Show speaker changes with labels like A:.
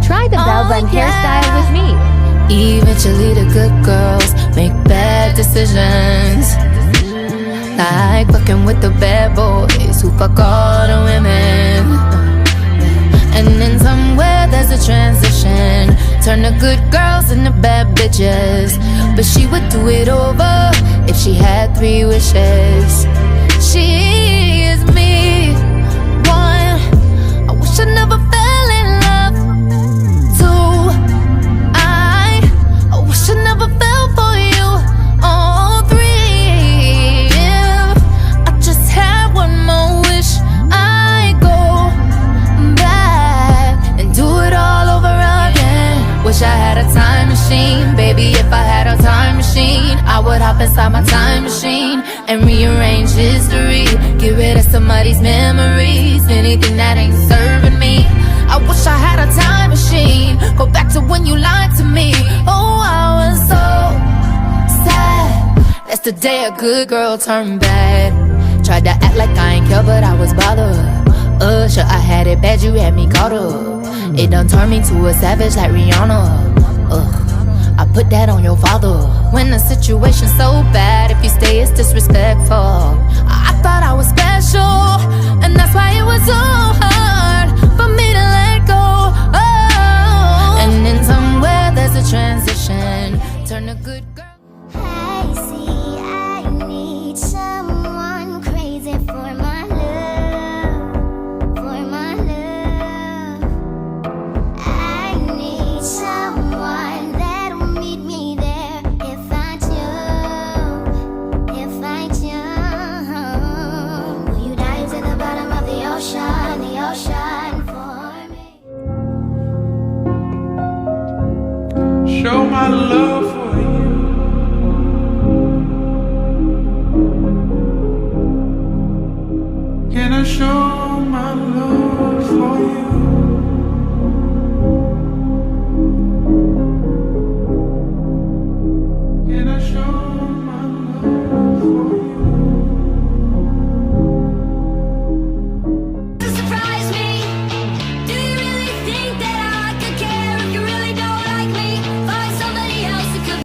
A: Try the bell bun hairstyle with me.
B: Eventually the good girls make bad decisions, like fucking with the bad boys who fuck all the women. And then somewhere there's a transition, turn the good girls into bad bitches. But she would do it over if she had 3 wishes. She is me, 1, I wish I never fell in love. 2, I wish I never fell for you. Oh, 3, if I just had 1 more wish, I go back and do it all over again. Wish I had a time machine, baby. If I had a time machine, I would hop inside my time machine and rearrange history, get rid of somebody's memories, anything that ain't serving me. I wish I had a time machine, go back to when you lied to me. Oh, I was so sad. That's the day a good girl turned bad. Tried to act like I ain't care, but I was bothered. Sure, I had it bad, you had me caught up. It done turned me to a savage like Rihanna. I put that on your father. When the situation's so bad, if you stay, it's disrespectful. I thought I was special, and that's why it was so hard for me to let go. Oh. And then somewhere there's a transition, turn a good girl.
C: I see I need someone crazy for my love, for my love. I need someone that'll meet me there if I jump, if I jump. Will you dive to the bottom of the ocean for me?
D: Show my love